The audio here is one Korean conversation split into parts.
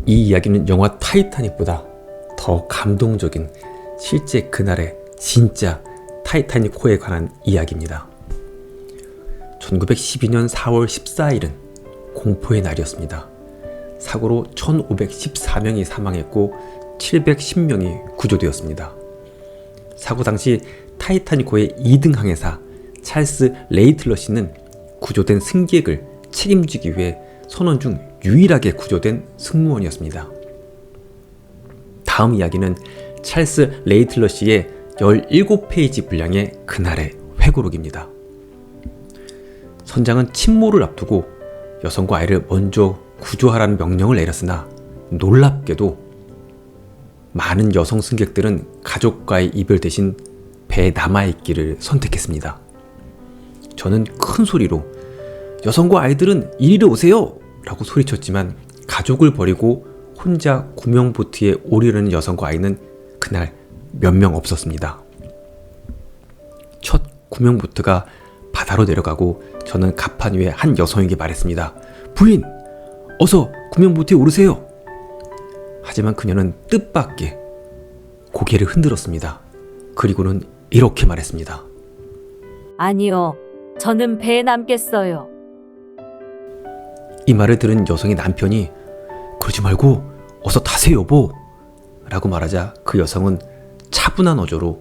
이 이야기는 영화 타이타닉보다 더 감동적인 실제 그날의 진짜 타이타닉호에 관한 이야기입니다. 1912년 4월 14일은 공포의 날이었습니다. 사고로 1514명이 사망했고 710명이 구조되었습니다. 사고 당시 타이타닉호의 2등 항해사 찰스 레이틀러 씨는 구조된 승객을 책임지기 위해 선원 중 유일하게 구조된 승무원이었습니다. 다음 이야기는 찰스 레이틀러 씨의 17페이지 분량의 그날의 회고록입니다. 선장은 침몰을 앞두고 여성과 아이를 먼저 구조하라는 명령을 내렸으나 놀랍게도 많은 여성 승객들은 가족과의 이별 대신 배에 남아있기를 선택했습니다. 저는 큰 소리로 여성과 아이들은 이리로 오세요! 라고 소리쳤지만 가족을 버리고 혼자 구명보트에 오르려는 여성과 아이는 그날 몇 명 없었습니다. 첫 구명보트가 바다로 내려가고 저는 갑판 위에 한 여성에게 말했습니다. 부인! 어서 구명보트에 오르세요! 하지만 그녀는 뜻밖의 고개를 흔들었습니다. 그리고는 이렇게 말했습니다. 아니요, 저는 배에 남겠어요. 이 말을 들은 여성의 남편이 그러지 말고 어서 타세요 여보! 라고 말하자 그 여성은 차분한 어조로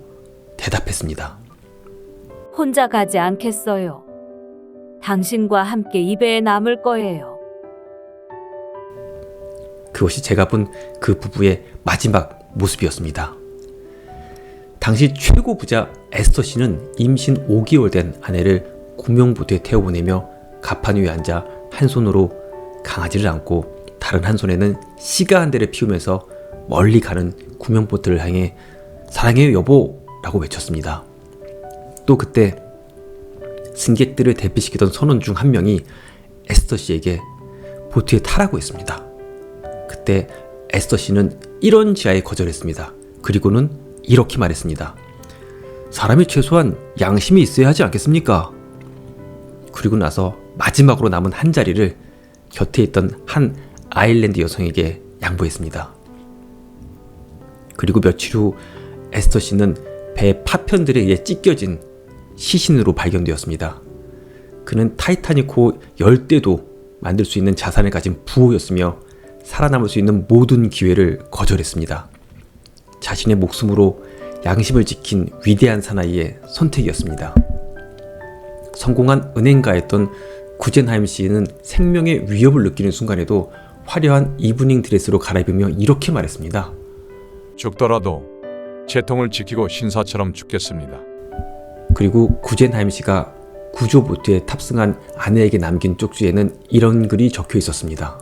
대답했습니다. 혼자 가지 않겠어요. 당신과 함께 이 배에 남을 거예요. 그것이 제가 본 그 부부의 마지막 모습이었습니다. 당시 최고 부자 에스터 씨는 임신 5개월 된 아내를 구명보트에 태워보내며 갑판 위에 앉아 한 손으로 강아지를 안고 다른 한 손에는 시가 한 대를 피우면서 멀리 가는 구명보트를 향해 사랑해요 여보! 라고 외쳤습니다. 또 그때 승객들을 대피시키던 선원 중 한 명이 에스터 씨에게 보트에 타라고 했습니다. 그때 에스터 씨는 이런 지하에 거절했습니다. 그리고는 이렇게 말했습니다. 사람이 최소한 양심이 있어야 하지 않겠습니까? 그리고 나서 마지막으로 남은 한 자리를 곁에 있던 한 아일랜드 여성에게 양보했습니다. 그리고 며칠 후 에스터 씨는 배 파편들에 의해 찢겨진 시신으로 발견되었습니다. 그는 타이타닉호 열대도 만들 수 있는 자산을 가진 부호였으며 살아남을 수 있는 모든 기회를 거절했습니다. 자신의 목숨으로 양심을 지킨 위대한 사나이의 선택이었습니다. 성공한 은행가였던 구젠하임 씨는 생명의 위협을 느끼는 순간에도 화려한 이브닝 드레스로 갈아입으며 이렇게 말했습니다. 죽더라도 채통을 지키고 신사처럼 죽겠습니다. 그리고 구젠하임 씨가 구조보트에 탑승한 아내에게 남긴 쪽지에는 이런 글이 적혀 있었습니다.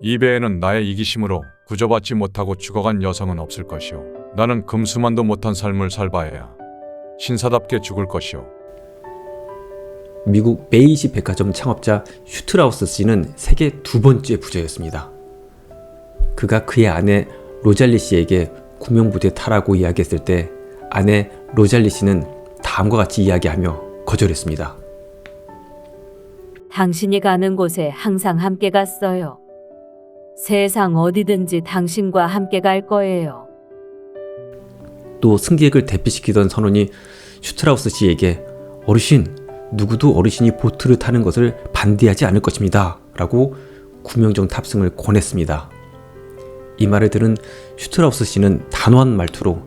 이 배에는 나의 이기심으로 구조받지 못하고 죽어간 여성은 없을 것이오. 나는 금수만도 못한 삶을 살바해야 신사답게 죽을 것이오. 미국 메이시 백화점 창업자 슈트라우스 씨는 세계 두 번째 부자였습니다. 그가 그의 아내 로잘리 씨에게 구명보트에 타라고 이야기했을 때 아내 로잘리 씨는 다음과 같이 이야기하며 거절했습니다. 당신이 가는 곳에 항상 함께 갔어요. 세상 어디든지 당신과 함께 갈 거예요. 또 승객을 대피시키던 선원이 슈트라우스 씨에게 어르신, 누구도 어르신이 보트를 타는 것을 반대하지 않을 것입니다. 라고 구명정 탑승을 권했습니다. 이 말을 들은 슈트라우스 씨는 단호한 말투로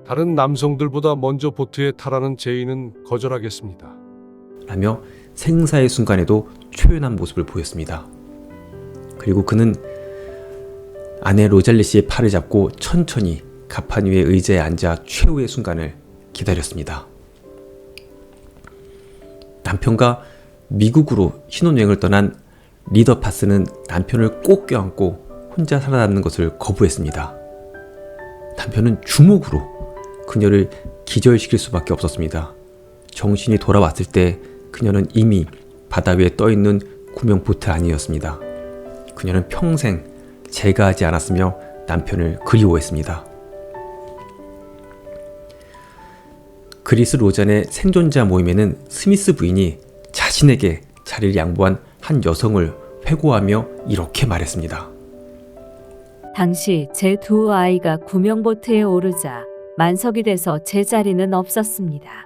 다른 남성들보다 먼저 보트에 타라는 제의는 거절하겠습니다. 라며 생사의 순간에도 초연한 모습을 보였습니다. 그리고 그는 아내 로잘리 씨의 팔을 잡고 천천히 갑판 위의 의자에 앉아 최후의 순간을 기다렸습니다. 남편과 미국으로 신혼여행을 떠난 리더 파스는 남편을 꼭 껴안고 혼자 살아남는 것을 거부했습니다. 남편은 주먹으로 그녀를 기절시킬 수밖에 없었습니다. 정신이 돌아왔을 때 그녀는 이미 바다 위에 떠있는 구명보트 안이었습니다. 그녀는 평생 제가하지 않았으며 남편을 그리워했습니다. 그리스 로잔의 생존자 모임에는 스미스 부인이 자신에게 자리를 양보한 한 여성을 회고하며 이렇게 말했습니다. 당시 제 두 아이가 구명보트에 오르자 만석이 돼서 제 자리는 없었습니다.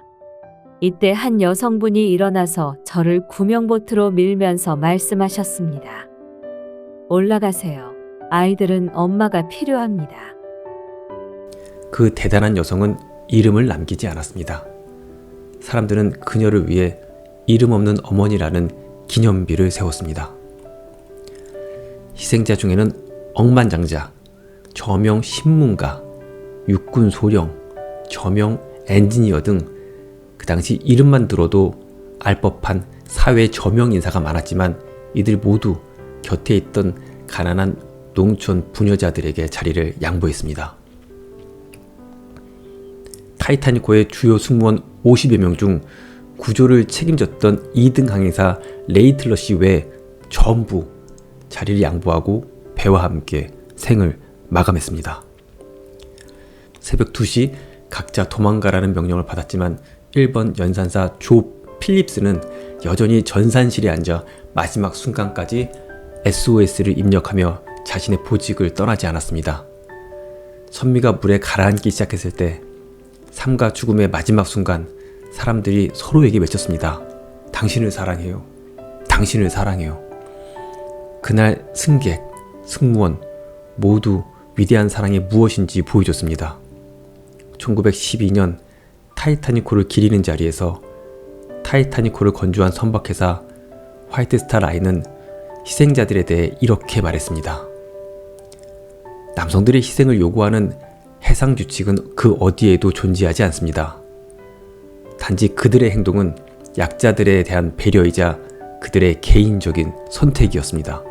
이때 한 여성분이 일어나서 저를 구명보트로 밀면서 말씀하셨습니다. 올라가세요. 아이들은 엄마가 필요합니다. 그 대단한 여성은 이름을 남기지 않았습니다. 사람들은 그녀를 위해 이름 없는 어머니라는 기념비를 세웠습니다. 희생자 중에는 억만장자, 저명 신문가, 육군 소령, 저명 엔지니어 등 그 당시 이름만 들어도 알 법한 사회 저명 인사가 많았지만 이들 모두 곁에 있던 가난한 농촌 부녀자들에게 자리를 양보했습니다. 타이타닉호의 주요 승무원 50여 명 중 구조를 책임졌던 2등 항해사 레이틀러 씨 외에 전부 자리를 양보하고 배와 함께 생을 마감했습니다. 새벽 2시 각자 도망가라는 명령을 받았지만 1번 연산사 조 필립스는 여전히 전산실에 앉아 마지막 순간까지 SOS를 입력하며 자신의 보직을 떠나지 않았습니다. 선미가 물에 가라앉기 시작했을 때 삶과 죽음의 마지막 순간 사람들이 서로에게 외쳤습니다. 당신을 사랑해요. 당신을 사랑해요. 그날 승객, 승무원 모두 위대한 사랑이 무엇인지 보여줬습니다. 1912년 타이타닉호를 기리는 자리에서 타이타닉호를 건조한 선박회사 화이트스타 라인은 희생자들에 대해 이렇게 말했습니다. 남성들의 희생을 요구하는 해상 규칙은 그 어디에도 존재하지 않습니다. 단지 그들의 행동은 약자들에 대한 배려이자 그들의 개인적인 선택이었습니다.